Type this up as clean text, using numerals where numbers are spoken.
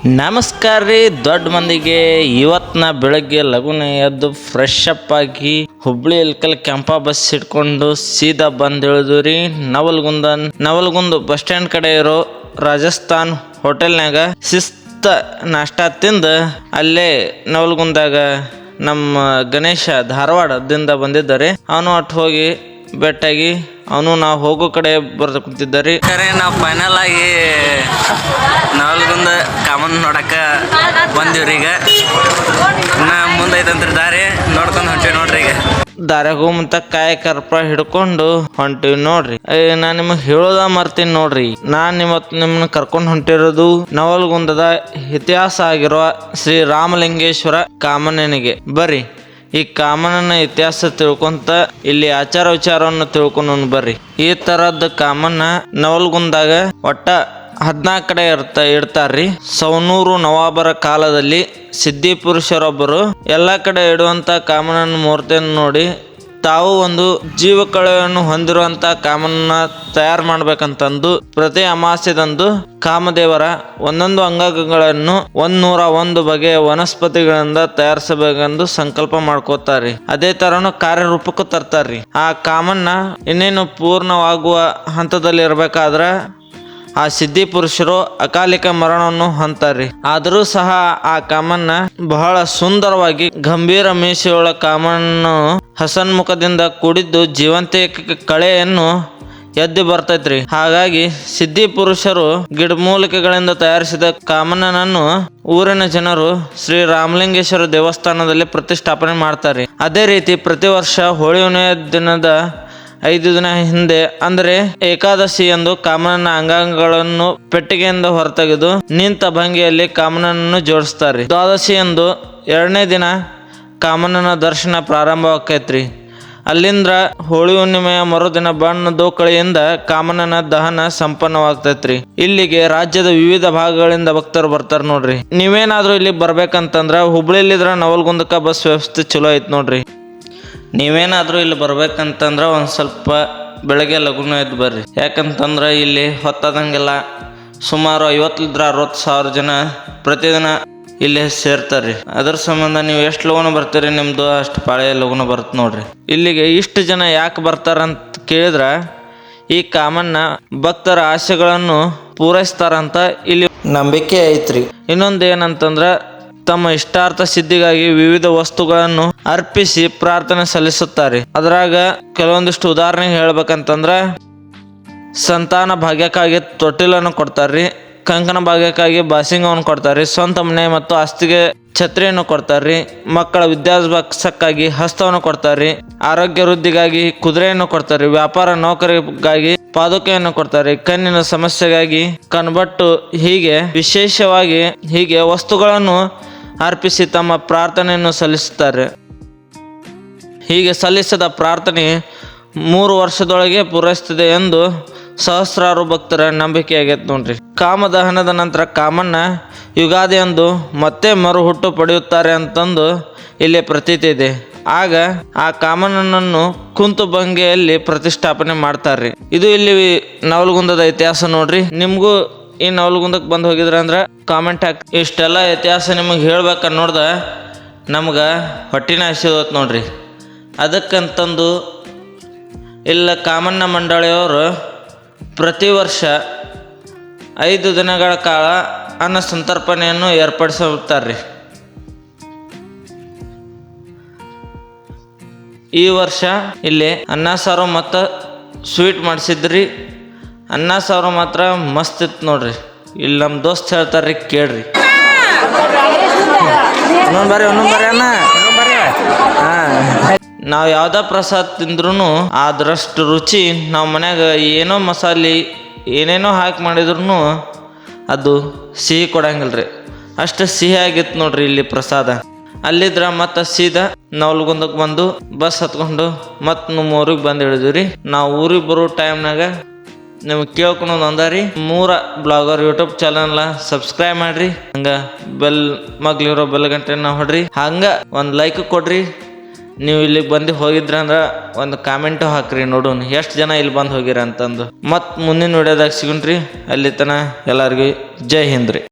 ನಮಸ್ಕಾರ ರೀ ದೊಡ್ಡ ಮಂದಿಗೆ. ಇವತ್ತು ನಾ ಬೆಳಗ್ಗೆ ಲಗುನ ಎದ್ದು ಫ್ರೆಶ್ ಅಪ್ ಆಗಿ ಹುಬ್ಳಿ ಇಲ್ಕಲ್ ಕೆಂಪ ಬಸ್ ಹಿಡ್ಕೊಂಡು ಸೀದಾ ಬಂದು ಇಳಿದು ರೀ ನವಲ್ಗುಂದ ಬಸ್ ಸ್ಟ್ಯಾಂಡ್ ಕಡೆ ಇರೋ ರಾಜಸ್ಥಾನ್ ಹೋಟೆಲ್ನಾಗ ಶಿಸ್ತ ನಾಷ್ಟ ತಿಂದು ಅಲ್ಲೇ ನವಲ್ಗುಂದಾಗ ನಮ್ಮ ಗಣೇಶ ಧಾರವಾಡದಿಂದ ಬಂದಿದ್ದಾರೆ. ಅವನು ಒಟ್ಟು ಹೋಗಿ ಬೆಟ್ಟಾಗಿ ಅವನು ನಾವು ಹೋಗೋ ಕಡೆ ಬರ್ದು ಕುಂತಿದ್ದಾರೆ. ನಾವು ಫೈನಲ್ ಆಗಿ ನವಲ್ಗುಂದ ಕಾಮನ್ ನೋಡಕ್ಕೆ ಬಂದಿವ್ರಿ. ಈಗ ಇನ್ನು ಮುಂದೆ ಐತಂತ್ರಿ ದಾರಿ ನೋಡ್ಕೊಂಡು ಹೊಂಟಿವಿ ನೋಡ್ರಿ. ಈಗ ದಾರ್ಯಾಗ ಮುಂತ ಕಾಯಿ ಕರ್ಪ ಹಿಡ್ಕೊಂಡು ಹೊಂಟಿವಿ ನೋಡ್ರಿ. ನಾನು ನಿಮಗೆ ಹೇಳೋದ ಮರ್ತೀನಿ ನೋಡ್ರಿ. ನಾನು ಇವತ್ತು ನಿಮ್ಮನ್ನ ಕರ್ಕೊಂಡು ಹೊಂಟಿರೋದು ನವಲ್ಗುಂದದ ಇತಿಹಾಸ ಆಗಿರುವ ಶ್ರೀ ರಾಮಲಿಂಗೇಶ್ವರ ಕಾಮಣ್ಣನಿಗೆ. ಬರ್ರಿ ಈ ಕಾಮಣ್ಣನ ಇತಿಹಾಸ ತಿಳ್ಕೊಂತ ಇಲ್ಲಿ ಆಚಾರ ವಿಚಾರವನ್ನು ತಿಳ್ಕೊಂಡು ಬರ್ರಿ. ಈ ತರದ್ ಕಾಮಣ್ಣ ನವಲ್ಗುಂದಾಗ ಒಟ್ಟ 14 ಕಡೆ ಇಡ್ತಾರ್ರಿ. ಸವನೂರು ನವಾಬರ ಕಾಲದಲ್ಲಿ ಸಿದ್ಧಿ ಪುರುಷರೊಬ್ಬರು ಎಲ್ಲಾ ಕಡೆ ಇಡುವಂತ ಕಾಮಣ್ಣನ ಮೂರ್ತಿಯನ್ನು ನೋಡಿ ತಾವು ಒಂದು ಜೀವಕಳೆಯನ್ನು ಹೊಂದಿರುವಂತ ಕಾಮನ್ನ ತಯಾರು ಮಾಡ್ಬೇಕಂತಂದು ಪ್ರತಿ ಅಮಾಸ್ಯದಂದು ಕಾಮದೇವರ ಒಂದೊಂದು ಅಂಗಗಳನ್ನು 101 ಬಗೆಯ ವನಸ್ಪತಿಗಳಿಂದ ತಯಾರಿಸಬೇಕೆಂದು ಸಂಕಲ್ಪ ಮಾಡ್ಕೋತಾರ್ರಿ. ಅದೇ ತರನು ಕಾರ್ಯರೂಪಕ್ಕೂ ತರ್ತಾರ್ರಿ. ಆ ಕಾಮನ್ನ ಇನ್ನೇನು ಪೂರ್ಣವಾಗುವ ಹಂತದಲ್ಲಿ ಇರ್ಬೇಕಾದ್ರ ಆ ಸಿದ್ಧಿ ಪುರುಷರು ಅಕಾಲಿಕ ಮರಣವನ್ನು ಹೊಂತಾರ್ರಿ. ಆದರೂ ಸಹ ಆ ಕಾಮನ್ನ ಬಹಳ ಸುಂದರವಾಗಿ ಗಂಭೀರ ಮೀಸೆಯುಳ್ಳ ಕಾಮನ್ನು ಹಸನ್ಮುಖದಿಂದ ಕೂಡಿದ್ದು ಜೀವಂತ ಕಳೆಯನ್ನು ಎದ್ದು ಬರ್ತೈತ್ರಿ. ಹಾಗಾಗಿ ಸಿದ್ಧಿ ಪುರುಷರು ಗಿಡಮೂಲಿಕೆಗಳಿಂದ ತಯಾರಿಸಿದ ಕಾಮಣ್ಣನನ್ನು ಊರಿನ ಜನರು ಶ್ರೀ ರಾಮಲಿಂಗೇಶ್ವರ ದೇವಸ್ಥಾನದಲ್ಲಿ ಪ್ರತಿಷ್ಠಾಪನೆ ಮಾಡ್ತಾರೆ. ಅದೇ ರೀತಿ ಪ್ರತಿ ವರ್ಷ ಹೋಳಿ ಹುಣ್ಣಿಮೆ ದಿನದ 5 ದಿನ ಹಿಂದೆ ಅಂದರೆ ಏಕಾದಶಿ ಎಂದು ಕಾಮಣ್ಣನ ಅಂಗಾಂಗಗಳನ್ನು ಪೆಟ್ಟಿಗೆಯಿಂದ ಹೊರತೆಗೆದು ನಿಂತ ಭಂಗಿಯಲ್ಲಿ ಕಾಮಣ್ಣನನ್ನು ಜೋಡಿಸ್ತಾರೆ. ದ್ವಾದಶಿ ಎಂದು 2ನೇ ದಿನ ಕಾಮಣ್ಣನ ದರ್ಶನ ಪ್ರಾರಂಭವಾಕೈತ್ರಿ. ಅಲ್ಲಿಂದ ಹೋಳಿ ಹುಣ್ಣಿಮೆಯ ಮರುದಿನ ದೋಕಳಿಯಿಂದ ಕಾಮಣ್ಣನ ದಹನ ಸಂಪನ್ನವಾಗ್ತೈತ್ರಿ. ಇಲ್ಲಿಗೆ ರಾಜ್ಯದ ವಿವಿಧ ಭಾಗಗಳಿಂದ ಭಕ್ತರು ಬರ್ತಾರ ನೋಡ್ರಿ. ನೀವೇನಾದ್ರೂ ಇಲ್ಲಿ ಬರ್ಬೇಕಂತಂದ್ರ ಹುಬ್ಳಿಲಿದ್ರ ನವಲ್ಗುಂದಕ್ಕ ಬಸ್ ವ್ಯವಸ್ಥೆ ಚಲೋ ಐತ್ ನೋಡ್ರಿ. ನೀವೇನಾದ್ರೂ ಇಲ್ಲಿ ಬರ್ಬೇಕಂತಂದ್ರ ಒಂದ್ ಸ್ವಲ್ಪ ಬೆಳಗ್ಗೆ ಲಗುನ ಎದ್ದು ಬರ್ರಿ. ಯಾಕಂತಂದ್ರ ಇಲ್ಲಿ ಹೊತ್ತದಂಗೆಲ್ಲ ಸುಮಾರು 50,000-60,000 ಜನ ಪ್ರತಿದಿನ ಇಲ್ಲಿ ಸೇರ್ತಾರ್ರಿ. ಅದ್ರ ಸಂಬಂಧ ನೀವು ಎಷ್ಟು ಲಗುನ ಬರ್ತೀರಿ ನಿಮ್ದು ಅಷ್ಟು ಪಾಳೆ ಲಗುನ ಬರುತ್ತೆ ನೋಡ್ರಿ. ಇಲ್ಲಿಗೆ ಇಷ್ಟು ಜನ ಯಾಕೆ ಬರ್ತಾರಂತ ಕೇಳಿದ್ರ ಈ ಕಾಮಣ್ಣ ಭಕ್ತರ ಆಸೆಗಳನ್ನು ಪೂರೈಸ್ತಾರಂತ ಇಲ್ಲಿ ನಂಬಿಕೆ ಐತ್ರಿ. ಇನ್ನೊಂದು ಏನಂತಂದ್ರ ತಮ್ಮ ಇಷ್ಟಾರ್ಥ ಸಿದ್ಧಿಗಾಗಿ ವಿವಿಧ ವಸ್ತುಗಳನ್ನು ಅರ್ಪಿಸಿ ಪ್ರಾರ್ಥನೆ ಸಲ್ಲಿಸುತ್ತಾರೆ. ಅದ್ರಾಗ ಕೆಲವೊಂದಿಷ್ಟು ಉದಾಹರಣೆ ಹೇಳ್ಬೇಕಂತಂದ್ರ ಸಂತಾನ ಭಾಗ್ಯಕ್ಕಾಗಿ ತೊಟ್ಟಿಲನ್ನು ಕೊಡ್ತಾರ್ರಿ, ಕಂಕಣ ಭಾಗ್ಯಕ್ಕಾಗಿ ಬಾಸಿಂಗವನ್ನು ಕೊಡ್ತಾರ್ರಿ, ಸ್ವಂತ ಮನೆ ಮತ್ತು ಆಸ್ತಿಗೆ ಛತ್ರಿಯನ್ನು ಕೊಡ್ತಾರ್ರಿ, ಮಕ್ಕಳ ವಿದ್ಯಾಭ್ಯಾಸಕ್ಕಾಗಿ ಹಸ್ತವನ್ನು ಕೊಡ್ತಾರ್ರಿ, ಆರೋಗ್ಯ ವೃದ್ಧಿಗಾಗಿ ಕುದುರೆಯನ್ನು ಕೊಡ್ತಾರ್ರಿ, ವ್ಯಾಪಾರ ನೌಕರಿಗಾಗಿ ಪಾದುಕೆಯನ್ನು ಕೊಡ್ತಾರೆ, ಕಣ್ಣಿನ ಸಮಸ್ಯೆಗಾಗಿ ಕಣ್ಬಟ್ಟು, ಹೀಗೆ ವಿಶೇಷವಾಗಿ ಹೀಗೆ ವಸ್ತುಗಳನ್ನು ಅರ್ಪಿಸಿ ತಮ್ಮ ಪ್ರಾರ್ಥನೆಯನ್ನು ಸಲ್ಲಿಸುತ್ತಾರೆ. ಹೀಗೆ ಸಲ್ಲಿಸಿದ ಪ್ರಾರ್ಥನೆ 3 ವರ್ಷದೊಳಗೆ ಪೂರೈಸುತ್ತದೆ ಎಂದು ಸಹಸ್ರಾರು ಭಕ್ತರ ನಂಬಿಕೆ ಆಗೈತೆ ನೋಡ್ರಿ. ಕಾಮದಹನದ ನಂತರ ಕಾಮಣ್ಣ ಯುಗಾದಿ ಎಂದು ಮತ್ತೆ ಮರುಹುಟ್ಟು ಪಡೆಯುತ್ತಾರೆ ಅಂತಂದು ಇಲ್ಲಿ ಪ್ರತೀತಿ ಇದೆ. ಆಗ ಆ ಕಾಮಣ್ಣನನ್ನು ಕುಂತುಬಂಗೆಯಲ್ಲಿ ಪ್ರತಿಷ್ಠಾಪನೆ ಮಾಡ್ತಾರ್ರಿ. ಇದು ಇಲ್ಲಿ ನವಲ್ಗುಂದದ ಇತಿಹಾಸ ನೋಡ್ರಿ. ನಿಮ್ಗೂ ಈ ನವಲ್ಗುಂದಕ್ಕೆ ಬಂದು ಹೋಗಿದ್ರ ಅಂದ್ರ ಕಾಮೆಂಟ್ ಹಾಕಿ. ಇಷ್ಟೆಲ್ಲ ಇತಿಹಾಸ ನಿಮಗೆ ಹೇಳ್ಬೇಕ ನೋಡ್ದ ನಮ್ಗೆ ಹೊಟ್ಟಿನ ಹಸಿದೋತ್ ನೋಡ್ರಿ. ಅದಕ್ಕಂತಂದು ಇಲ್ಲ ಕಾಮಣ್ಣ ಮಂಡಳಿಯವರು ಪ್ರತಿ ವರ್ಷ 5 ದಿನಗಳ ಕಾಲ ಅನ್ನ ಸಂತರ್ಪಣೆಯನ್ನು ಏರ್ಪಡಿಸುತ್ತಾರೆ. ಈ ವರ್ಷ ಇಲ್ಲಿ ಅನ್ನ ಸಾರು ಮತ್ತು ಸ್ವೀಟ್ ಮಾಡಿಸಿದ್ರಿ. ಅನ್ನ ಸಾರು ಮಾತ್ರ ಮಸ್ತ್ ಇತ್ತು ನೋಡ್ರಿ. ಇಲ್ಲಿ ನಮ್ಮ ದೋಸ್ತ್ ಹೇಳ್ತಾರ್ರಿ, ಕೇಳ್ರಿ. ಬರ್ರಿ ಅನ್ನ. ನಾವು ಯಾವ್ದ ಪ್ರಸಾದ ತಿಂದ್ರೂ ಅದರಷ್ಟು ರುಚಿ ನಾವು ಮನ್ಯಾಗ ಏನೋ ಮಸಾಲೆ ಏನೇನೋ ಹಾಕಿ ಮಾಡಿದ್ರು ಅದು ಸಿಹಿ ಕೊಡಂಗಿಲ್ರಿ. ಅಷ್ಟು ಸಿಹಿ ಆಗಿತ್ತು ನೋಡ್ರಿ ಇಲ್ಲಿ ಪ್ರಸಾದ. ಅಲ್ಲಿದ್ರ ಮತ್ತು ಸೀದಾ ನವಲ್ಗುಂದಕ್ಕೆ ಬಂದು ಬಸ್ ಹತ್ಕೊಂಡು ಮತ್ತು ನಮ್ಮ ಊರಿಗೆ ಬಂದು ಹಿಡಿದ್ವಿ. ನಾವು ಊರಿಗೆ ಬರೋ ಟೈಮ್ನಾಗ ನಿಮ್ಗೆ ಕೇಳ್ಕೊಳೋದು ಅಂದಾರಿ, 3 ಬ್ಲಾಗರ್ ಯೂಟ್ಯೂಬ್ ಚಾನಲ್ನ ಸಬ್ಸ್ಕ್ರೈಬ್ ಮಾಡ್ರಿ. ಹಂಗ ಮಗ್ಲಿರೋ ಬೆಲ್ ಗಂಟೆನ ಹೊಡ್ರಿ. ಹಂಗ ಒಂದು ಲೈಕ್ ಕೊಡ್ರಿ. ನೀವು ಇಲ್ಲಿಗೆ ಬಂದು ಹೋಗಿದ್ರ ಅಂದ್ರೆ ಒಂದು ಕಾಮೆಂಟು ಹಾಕ್ರಿ, ನೋಡೋಣ ಎಷ್ಟು ಜನ ಇಲ್ಲಿ ಬಂದು ಹೋಗಿರ ಅಂತಂದು. ಮತ್ತು ಮುಂದಿನ ವಿಡಿಯೋದಾಗ ಸಿಗುಣ್ರಿ. ಅಲ್ಲಿ ತನಕ ಎಲ್ಲರಿಗೂ ಜೈ ಹಿಂದ್ ರೀ.